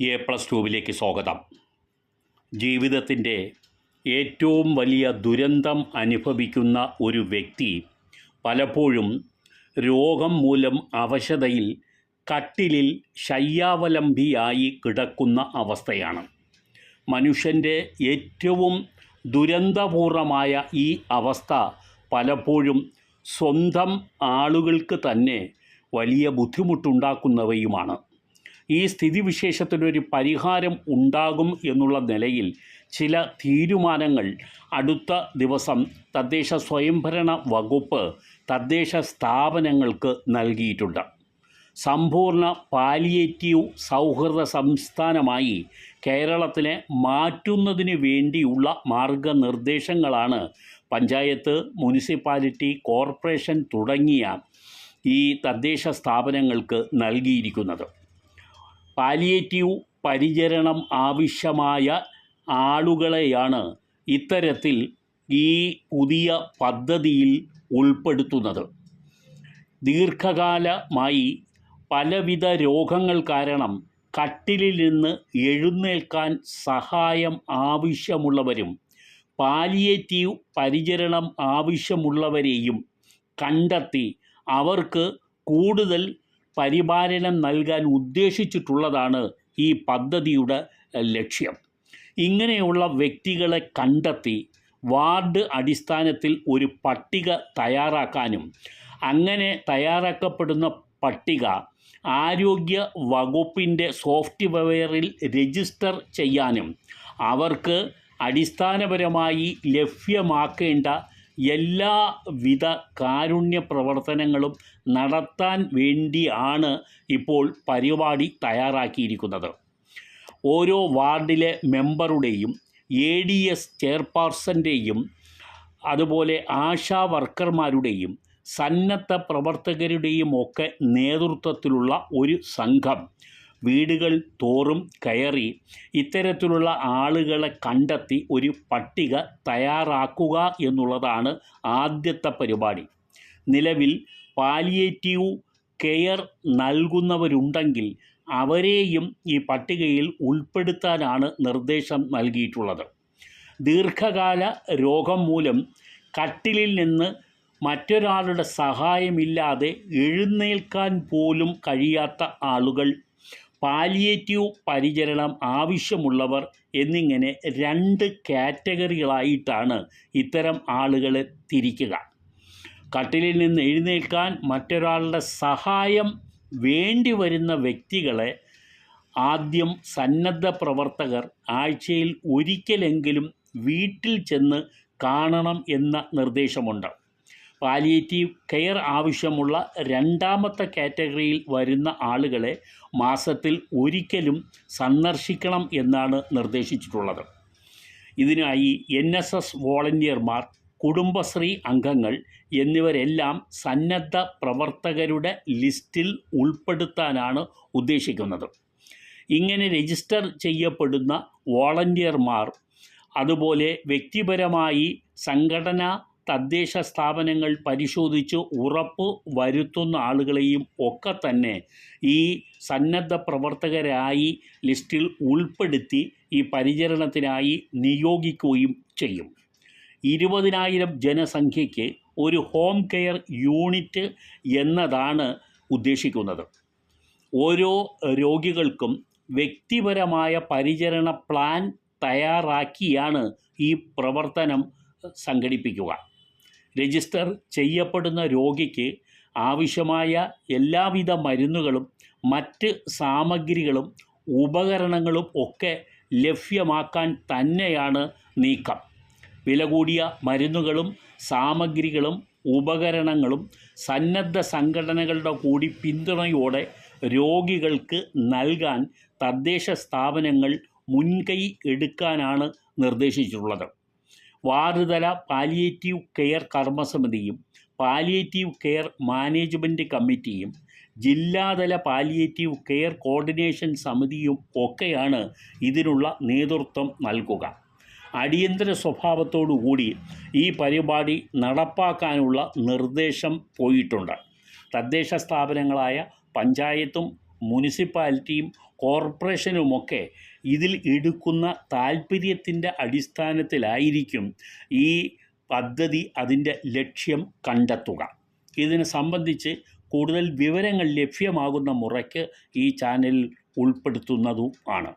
A+2 സ്വാഗതം. ജീവിതത്തിൻ്റെ ഏറ്റവും വലിയ ദുരന്തം അനുഭവിക്കുന്ന ഒരു വ്യക്തി പലപ്പോഴും രോഗം മൂലം അവശതയിൽ കട്ടിലിൽ ശയ്യാവലംബിയായി കിടക്കുന്ന അവസ്ഥയാണ്. മനുഷ്യൻ്റെ ഏറ്റവും ദുരന്തപൂർണമായ ഈ അവസ്ഥ പലപ്പോഴും സ്വന്തം ആളുകൾക്ക് തന്നെ വലിയ ബുദ്ധിമുട്ടുണ്ടാക്കുന്നവയുമാണ്. ഈ സ്ഥിതിവിശേഷത്തിനൊരു പരിഹാരം ഉണ്ടാകും എന്നുള്ള നിലയിൽ ചില തീരുമാനങ്ങൾ അടുത്ത ദിവസം തദ്ദേശ സ്വയംഭരണ വകുപ്പ് തദ്ദേശ സ്ഥാപനങ്ങൾക്ക് നൽകിയിട്ടുണ്ട്. സമ്പൂർണ്ണ പാലിയേറ്റീവ് സൗഹൃദ സംസ്ഥാനമായി കേരളത്തിനെ മാറ്റുന്നതിന് വേണ്ടിയുള്ള മാർഗനിർദ്ദേശങ്ങളാണ് പഞ്ചായത്ത്, മുനിസിപ്പാലിറ്റി, കോർപ്പറേഷൻ തുടങ്ങിയ ഈ തദ്ദേശ സ്ഥാപനങ്ങൾക്ക് നൽകിയിരിക്കുന്നത്. പാലിയേറ്റീവ് പരിചരണം ആവശ്യമായ ആളുകളെയാണ് ഇത്തരത്തിൽ ഈ പുതിയ പദ്ധതിയിൽ ഉൾപ്പെടുത്തുന്നത്. ദീർഘകാലമായി പലവിധ രോഗങ്ങൾ കാരണം കട്ടിലിൽ നിന്ന് എഴുന്നേൽക്കാൻ സഹായം ആവശ്യമുള്ളവരും പാലിയേറ്റീവ് പരിചരണം ആവശ്യമുള്ളവരെയും കണ്ടെത്തി അവർക്ക് കൂടുതൽ പരിപാലനം നൽകാൻ ഉദ്ദേശിച്ചിട്ടുള്ളതാണ് ഈ പദ്ധതിയുടെ ലക്ഷ്യം. ഇങ്ങനെയുള്ള വ്യക്തികളെ കണ്ടെത്തി വാർഡ് അടിസ്ഥാനത്തിൽ ഒരു പട്ടിക തയ്യാറാക്കാനും അങ്ങനെ തയ്യാറാക്കപ്പെടുന്ന പട്ടിക ആരോഗ്യ വകുപ്പിൻ്റെ സോഫ്റ്റ്വെയറിൽ രജിസ്റ്റർ ചെയ്യാനും അവർക്ക് അടിസ്ഥാനപരമായി ലഭ്യമാക്കേണ്ട എല്ലാവിധ കാരുണ്യ പ്രവർത്തനങ്ങളും നടത്താൻ വേണ്ടിയാണ് ഇപ്പോൾ പരിപാടി തയ്യാറാക്കിയിരിക്കുന്നത്. ഓരോ വാർഡിലെ മെമ്പറുടെയും ADS ചെയർപേഴ്സൻ്റെയും അതുപോലെ ആശാ വർക്കർമാരുടെയും സന്നദ്ധ പ്രവർത്തകരുടെയും ഒക്കെ നേതൃത്വത്തിലുള്ള ഒരു സംഘം വീടുകൾ തോറും കയറി ഇത്തരത്തിലുള്ള ആളുകളെ കണ്ടെത്തി ഒരു പട്ടിക തയ്യാറാക്കുക എന്നുള്ളതാണ് ആദ്യത്തെ പരിപാടി. നിലവിൽ പാലിയേറ്റീവ് കെയർ നൽകുന്നവരുണ്ടെങ്കിൽ അവരെയും ഈ പട്ടികയിൽ ഉൾപ്പെടുത്താനാണ് നിർദ്ദേശം നൽകിയിട്ടുള്ളത്. ദീർഘകാല രോഗം മൂലം കട്ടിലിൽ നിന്ന് മറ്റൊരാളുടെ സഹായമില്ലാതെ എഴുന്നേൽക്കാൻ പോലും കഴിയാത്ത ആളുകൾ, പാലിയേറ്റീവ് പരിചരണം ആവശ്യമുള്ളവർ എന്നിങ്ങനെ 2 കാറ്റഗറികളായിട്ടാണ് ഇത്തരം ആളുകളെ തിരിക്കുക. കട്ടിലിൽ നിന്ന് എഴുന്നേൽക്കാൻ മറ്റൊരാളുടെ സഹായം വേണ്ടി വരുന്ന വ്യക്തികളെ ആദ്യം സന്നദ്ധ പ്രവർത്തകർ ആഴ്ചയിൽ ഒരിക്കലെങ്കിലും വീട്ടിൽ ചെന്ന് കാണണം എന്ന നിർദ്ദേശമുണ്ട്. പാലിയേറ്റീവ് കെയർ ആവശ്യമുള്ള 2ാമത്തെ കാറ്റഗറിയിൽ വരുന്ന ആളുകളെ മാസത്തിൽ ഒരിക്കലും സന്ദർശിക്കണം എന്നാണ് നിർദ്ദേശിച്ചിട്ടുള്ളത്. ഇതിനായി NSS വോളണ്ടിയർമാർ, കുടുംബശ്രീ അംഗങ്ങൾ എന്നിവരെല്ലാം സന്നദ്ധ പ്രവർത്തകരുടെ ലിസ്റ്റിൽ ഉൾപ്പെടുത്താനാണ് ഉദ്ദേശിക്കുന്നത്. ഇങ്ങനെ രജിസ്റ്റർ ചെയ്യപ്പെടുന്ന വോളണ്ടിയർമാർ അതുപോലെ വ്യക്തിപരമായി സംഘടന, തദ്ദേശ സ്ഥാപനങ്ങൾ പരിശോധിച്ച് ഉറപ്പ് വരുത്തുന്ന ആളുകളെയും ഒക്കെ തന്നെ ഈ സന്നദ്ധ പ്രവർത്തകരായി ലിസ്റ്റിൽ ഉൾപ്പെടുത്തി ഈ പരിചരണത്തിനായി നിയോഗിക്കുകയും ചെയ്യും. 20,000 ജനസംഖ്യയ്ക്ക് ഒരു ഹോം കെയർ യൂണിറ്റ് എന്നതാണ് ഉദ്ദേശിക്കുന്നത്. ഓരോ രോഗികൾക്കും വ്യക്തിപരമായ പരിചരണ പ്ലാൻ തയ്യാറാക്കിയാണ് ഈ പ്രവർത്തനം സംഘടിപ്പിക്കുക. രജിസ്റ്റർ ചെയ്യപ്പെടുന്ന രോഗിക്ക് ആവശ്യമായ എല്ലാവിധ മരുന്നുകളും മറ്റ് സാമഗ്രികളും ഉപകരണങ്ങളും ഒക്കെ ലഭ്യമാക്കാൻ തന്നെയാണ് നീക്കം. വില കൂടിയ മരുന്നുകളും സാമഗ്രികളും ഉപകരണങ്ങളും സന്നദ്ധ സംഘടനകളുടെ കൂടി പിന്തുണയോടെ രോഗികൾക്ക് നൽകാൻ തദ്ദേശ സ്ഥാപനങ്ങൾ മുൻകൈ എടുക്കാനാണ് നിർദ്ദേശിച്ചിട്ടുള്ളത്. വാർഡ് തല പാലിയേറ്റീവ് കെയർ കർമ്മസമിതിയും പാലിയേറ്റീവ് കെയർ മാനേജ്മെൻറ്റ് കമ്മിറ്റിയും ജില്ലാതല പാലിയേറ്റീവ് കെയർ കോർഡിനേഷൻ സമിതിയും ഒക്കെയാണ് ഇതിനുള്ള നേതൃത്വം നൽകുക. അടിയന്തര സ്വഭാവത്തോടുകൂടി ഈ പരിപാടി നടപ്പാക്കാനുള്ള നിർദ്ദേശം പോയിട്ടുണ്ട്. തദ്ദേശ സ്ഥാപനങ്ങളായ പഞ്ചായത്തും മുനിസിപ്പാലിറ്റിയും കോർപ്പറേഷനുമൊക്കെ ഇതിൽ എടുക്കുന്ന താൽപ്പര്യത്തിൻ്റെ അടിസ്ഥാനത്തിലായിരിക്കും ഈ പദ്ധതി അതിൻ്റെ ലക്ഷ്യം കണ്ടെത്തുക. ഇതിനെ സംബന്ധിച്ച് കൂടുതൽ വിവരങ്ങൾ ലഭ്യമാകുന്ന മുറയ്ക്ക് ഈ ചാനലിൽ ഉൾപ്പെടുത്തുന്നതും ആണ്.